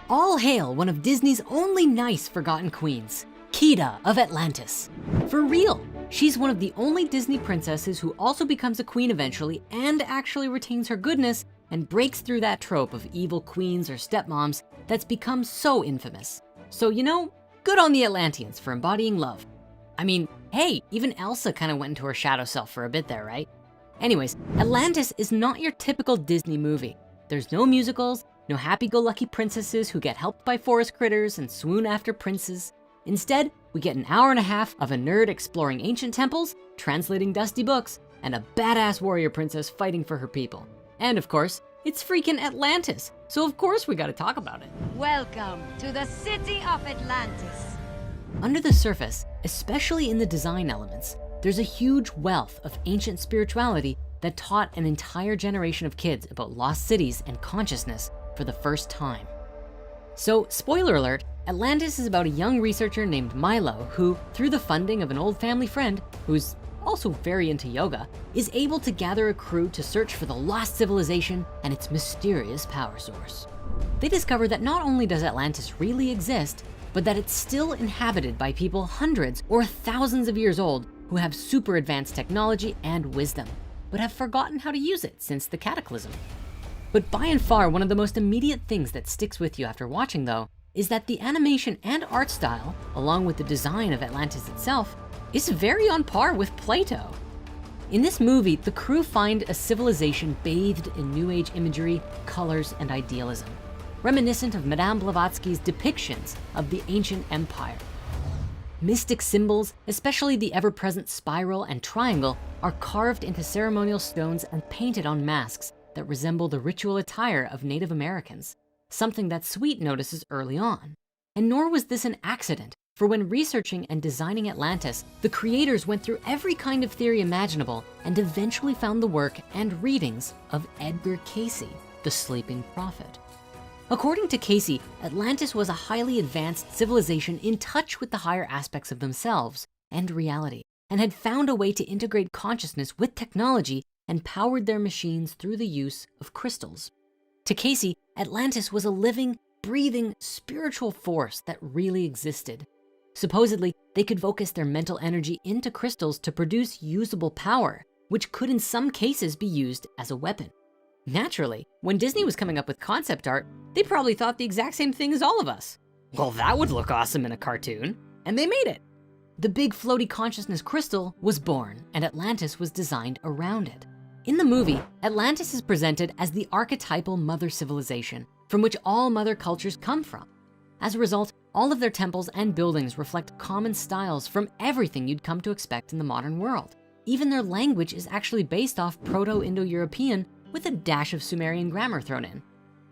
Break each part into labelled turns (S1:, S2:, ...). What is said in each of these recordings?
S1: All hail one of Disney's only nice forgotten queens, Kida of Atlantis. For real, she's one of the only Disney princesses who also becomes a queen eventually and actually retains her goodness and breaks through that trope of evil queens or stepmoms that's become so infamous. So, good on the Atlanteans for embodying love. I mean, hey, even Elsa kind of went into her shadow self for a bit there, right? Anyways, Atlantis is not your typical Disney movie. There's no musicals, no happy-go-lucky princesses who get helped by forest critters and swoon after princes. Instead, we get an hour and a half of a nerd exploring ancient temples, translating dusty books, and a badass warrior princess fighting for her people. And of course, it's freaking Atlantis, so of course we gotta talk about it.
S2: Welcome to the city of Atlantis.
S1: Under the surface, especially in the design elements, there's a huge wealth of ancient spirituality that taught an entire generation of kids about lost cities and consciousness for the first time. So, spoiler alert, Atlantis is about a young researcher named Milo who, through the funding of an old family friend who's also very into yoga, is able to gather a crew to search for the lost civilization and its mysterious power source. They discover that not only does Atlantis really exist, but that it's still inhabited by people hundreds or thousands of years old who have super advanced technology and wisdom, but have forgotten how to use it since the cataclysm. But by and far, one of the most immediate things that sticks with you after watching though, is that the animation and art style, along with the design of Atlantis itself, is very on par with Plato. In this movie, the crew find a civilization bathed in New Age imagery, colors, and idealism, reminiscent of Madame Blavatsky's depictions of the ancient empire. Mystic symbols, especially the ever-present spiral and triangle, are carved into ceremonial stones and painted on masks that resemble the ritual attire of Native Americans, something that Sweet notices early on. And nor was this an accident, for when researching and designing Atlantis, the creators went through every kind of theory imaginable and eventually found the work and readings of Edgar Cayce, the sleeping prophet. According to Cayce, Atlantis was a highly advanced civilization in touch with the higher aspects of themselves and reality, and had found a way to integrate consciousness with technology and powered their machines through the use of crystals. To Cayce, Atlantis was a living, breathing, spiritual force that really existed. Supposedly, they could focus their mental energy into crystals to produce usable power, which could in some cases be used as a weapon. Naturally, when Disney was coming up with concept art, they probably thought the exact same thing as all of us. Well, that would look awesome in a cartoon, and they made it. The big floaty consciousness crystal was born, and Atlantis was designed around it. In the movie, Atlantis is presented as the archetypal mother civilization from which all mother cultures come from. As a result, all of their temples and buildings reflect common styles from everything you'd come to expect in the modern world. Even their language is actually based off Proto-Indo-European with a dash of Sumerian grammar thrown in.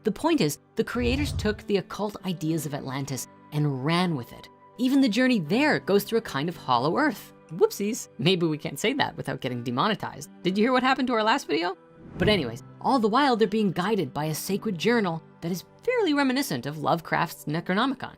S1: The point is, the creators took the occult ideas of Atlantis and ran with it. Even the journey there goes through a kind of hollow earth. Whoopsies, maybe we can't say that without getting demonetized. Did you hear what happened to our last video? But anyways, all the while they're being guided by a sacred journal that is fairly reminiscent of Lovecraft's Necronomicon.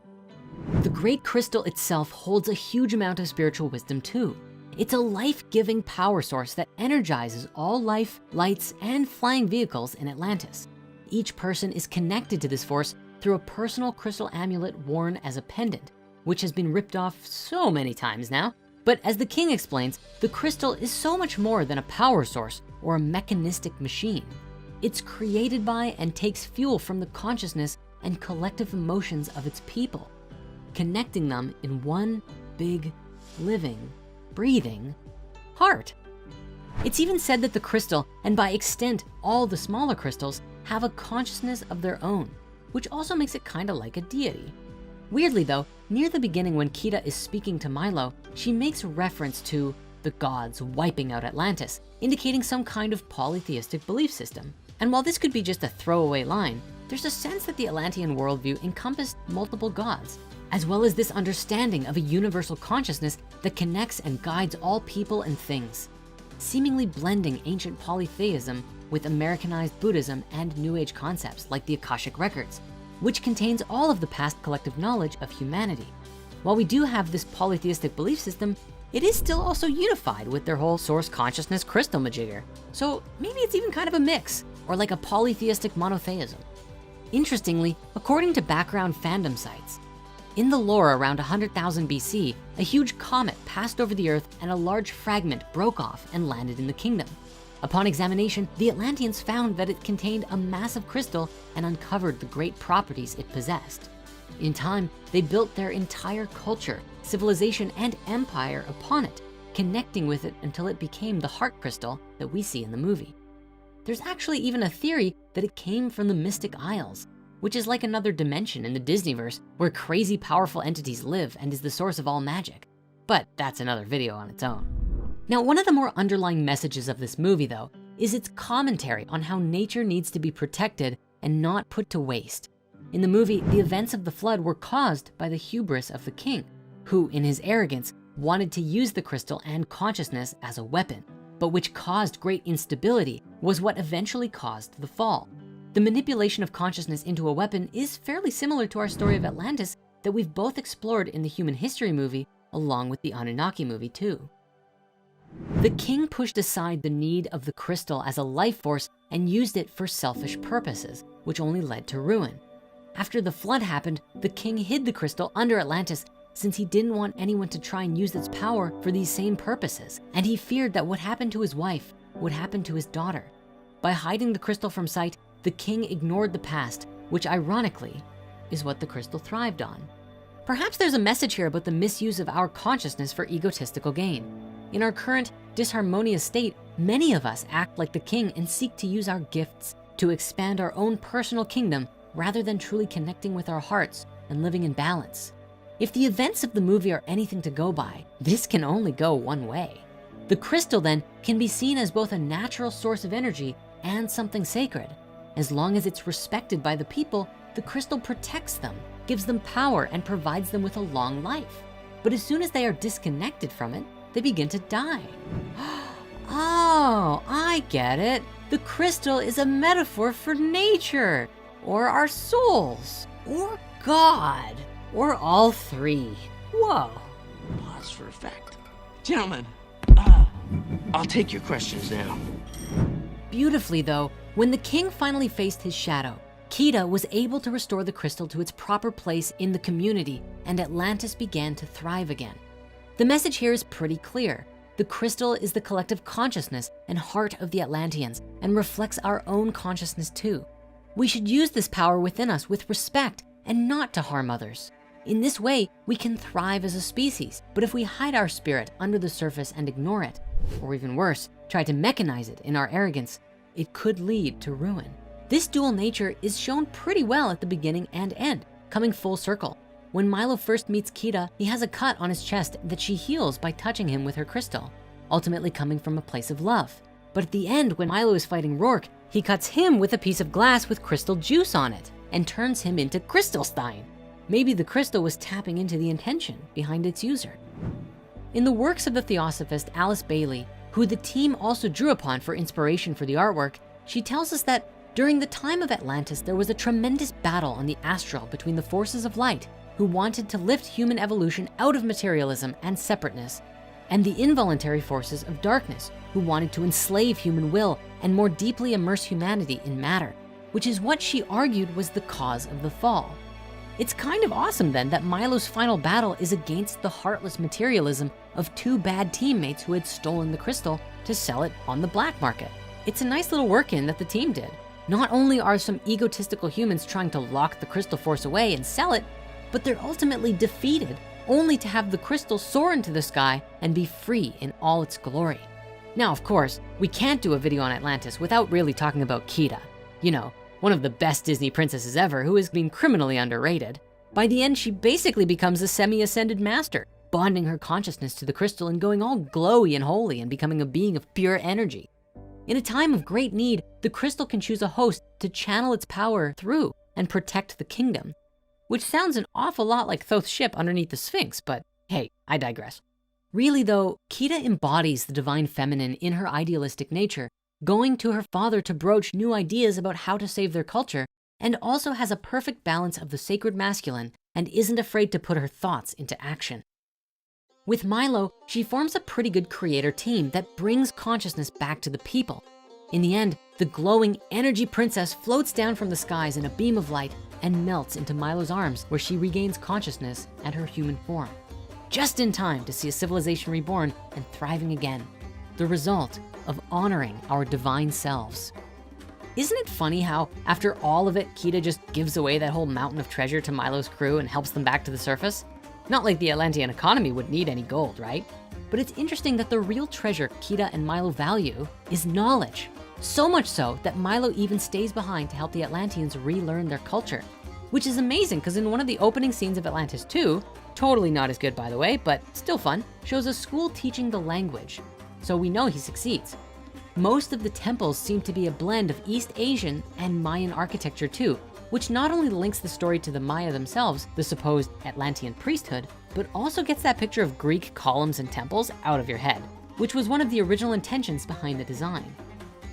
S1: The Great Crystal itself holds a huge amount of spiritual wisdom too. It's a life-giving power source that energizes all life, lights, and flying vehicles in Atlantis. Each person is connected to this force through a personal crystal amulet worn as a pendant, which has been ripped off so many times now. But as the king explains, the crystal is so much more than a power source or a mechanistic machine. It's created by and takes fuel from the consciousness and collective emotions of its people, connecting them in one big, living, breathing heart. It's even said that the crystal, and by extent, all the smaller crystals, have a consciousness of their own, which also makes it kind of like a deity. Weirdly though, near the beginning when Kida is speaking to Milo, she makes reference to the gods wiping out Atlantis, indicating some kind of polytheistic belief system. And while this could be just a throwaway line, there's a sense that the Atlantean worldview encompassed multiple gods, as well as this understanding of a universal consciousness that connects and guides all people and things, seemingly blending ancient polytheism with Americanized Buddhism and New Age concepts like the Akashic Records, which contains all of the past collective knowledge of humanity. While we do have this polytheistic belief system, it is still also unified with their whole source consciousness crystal majigger. So maybe it's even kind of a mix, or like a polytheistic monotheism. Interestingly, according to background fandom sites, in the lore around 100,000 BC, a huge comet passed over the earth and a large fragment broke off and landed in the kingdom. Upon examination, the Atlanteans found that it contained a massive crystal and uncovered the great properties it possessed. In time, they built their entire culture, civilization, and empire upon it, connecting with it until it became the heart crystal that we see in the movie. There's actually even a theory that it came from the Mystic Isles, which is like another dimension in the Disneyverse where crazy powerful entities live and is the source of all magic. But that's another video on its own. Now, one of the more underlying messages of this movie though, is its commentary on how nature needs to be protected and not put to waste. In the movie, the events of the flood were caused by the hubris of the king, who in his arrogance wanted to use the crystal and consciousness as a weapon, but which caused great instability was what eventually caused the fall. The manipulation of consciousness into a weapon is fairly similar to our story of Atlantis that we've both explored in the Human History movie, along with the Anunnaki movie too. The king pushed aside the need of the crystal as a life force and used it for selfish purposes, which only led to ruin. After the flood happened, the king hid the crystal under Atlantis since he didn't want anyone to try and use its power for these same purposes. And he feared that what happened to his wife would happen to his daughter. By hiding the crystal from sight, the king ignored the past, which ironically is what the crystal thrived on. Perhaps there's a message here about the misuse of our consciousness for egotistical gain. In our current disharmonious state, many of us act like the king and seek to use our gifts to expand our own personal kingdom rather than truly connecting with our hearts and living in balance. If the events of the movie are anything to go by, this can only go one way. The crystal then can be seen as both a natural source of energy and something sacred. As long as it's respected by the people, the crystal protects them, gives them power, and provides them with a long life. But as soon as they are disconnected from it, they begin to die. Oh, I get it. The crystal is a metaphor for nature, or our souls, or God, or all three. Whoa.
S3: Pause for effect. Gentlemen, I'll take your questions now.
S1: Beautifully though, when the king finally faced his shadow, Kita was able to restore the crystal to its proper place in the community, and Atlantis began to thrive again. The message here is pretty clear. The crystal is the collective consciousness and heart of the Atlanteans and reflects our own consciousness too. We should use this power within us with respect and not to harm others. In this way, we can thrive as a species, but if we hide our spirit under the surface and ignore it, or even worse, try to mechanize it in our arrogance, it could lead to ruin. This dual nature is shown pretty well at the beginning and end, coming full circle. When Milo first meets Kita, he has a cut on his chest that she heals by touching him with her crystal, ultimately coming from a place of love. But at the end, when Milo is fighting Rourke, he cuts him with a piece of glass with crystal juice on it and turns him into Crystalstein. Maybe the crystal was tapping into the intention behind its user. In the works of the theosophist Alice Bailey, who the team also drew upon for inspiration for the artwork, she tells us that during the time of Atlantis, there was a tremendous battle on the astral between the forces of light who wanted to lift human evolution out of materialism and separateness, and the involuntary forces of darkness who wanted to enslave human will and more deeply immerse humanity in matter, which is what she argued was the cause of the fall. It's kind of awesome then that Milo's final battle is against the heartless materialism of two bad teammates who had stolen the crystal to sell it on the black market. It's a nice little work-in that the team did. Not only are some egotistical humans trying to lock the crystal force away and sell it, but they're ultimately defeated only to have the crystal soar into the sky and be free in all its glory. Now, of course, we can't do a video on Atlantis without really talking about Kita. You know, one of the best Disney princesses ever who is being criminally underrated. By the end, she basically becomes a semi-ascended master, bonding her consciousness to the crystal and going all glowy and holy and becoming a being of pure energy. In a time of great need, the crystal can choose a host to channel its power through and protect the kingdom, which sounds an awful lot like Thoth's ship underneath the Sphinx, but hey, I digress. Really though, Kita embodies the divine feminine in her idealistic nature, going to her father to broach new ideas about how to save their culture, and also has a perfect balance of the sacred masculine and isn't afraid to put her thoughts into action. With Milo, she forms a pretty good creator team that brings consciousness back to the people. In the end, The glowing energy princess floats down from the skies in a beam of light and melts into Milo's arms, where she regains consciousness and her human form. Just in time to see a civilization reborn and thriving again. The result of honoring our divine selves. Isn't it funny how after all of it, Kida just gives away that whole mountain of treasure to Milo's crew and helps them back to the surface? Not like the Atlantean economy would need any gold, right? But it's interesting that the real treasure Kida and Milo value is knowledge. So much so that Milo even stays behind to help the Atlanteans relearn their culture, which is amazing because in one of the opening scenes of Atlantis 2, totally not as good by the way, but still fun, shows a school teaching the language. So we know he succeeds. Most of the temples seem to be a blend of East Asian and Mayan architecture too, which not only links the story to the Maya themselves, the supposed Atlantean priesthood, but also gets that picture of Greek columns and temples out of your head, which was one of the original intentions behind the design.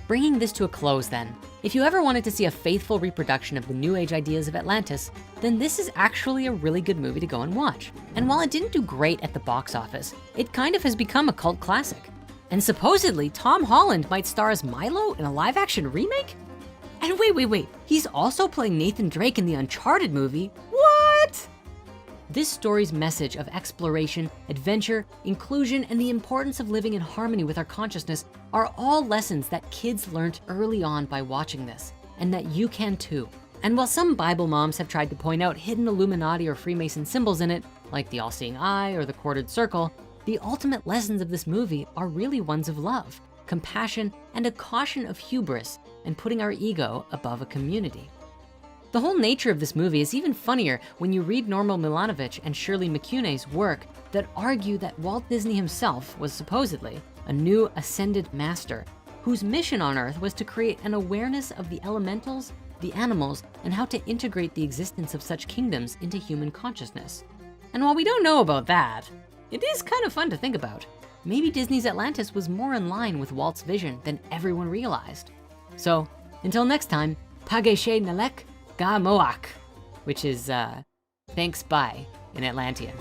S1: Bringing this to a close then, if you ever wanted to see a faithful reproduction of the New Age ideas of Atlantis, then this is actually a really good movie to go and watch. And while it didn't do great at the box office, it kind of has become a cult classic. And supposedly, Tom Holland might star as Milo in a live action remake? And wait, he's also playing Nathan Drake in the Uncharted movie? What? This story's message of exploration, adventure, inclusion, and the importance of living in harmony with our consciousness are all lessons that kids learned early on by watching this, and that you can too. And while some Bible moms have tried to point out hidden Illuminati or Freemason symbols in it, like the all-seeing eye or the quartered circle, the ultimate lessons of this movie are really ones of love, compassion, and a caution of hubris and putting our ego above a community. The whole nature of this movie is even funnier when you read Norman Milanovic and Shirley MacUnay's work that argue that Walt Disney himself was supposedly a new ascended master whose mission on Earth was to create an awareness of the elementals, the animals, and how to integrate the existence of such kingdoms into human consciousness. And while we don't know about that, it is kind of fun to think about. Maybe Disney's Atlantis was more in line with Walt's vision than everyone realized. So until next time, Pageshe Nalek Ga Moak, which is thanks bye in Atlantean.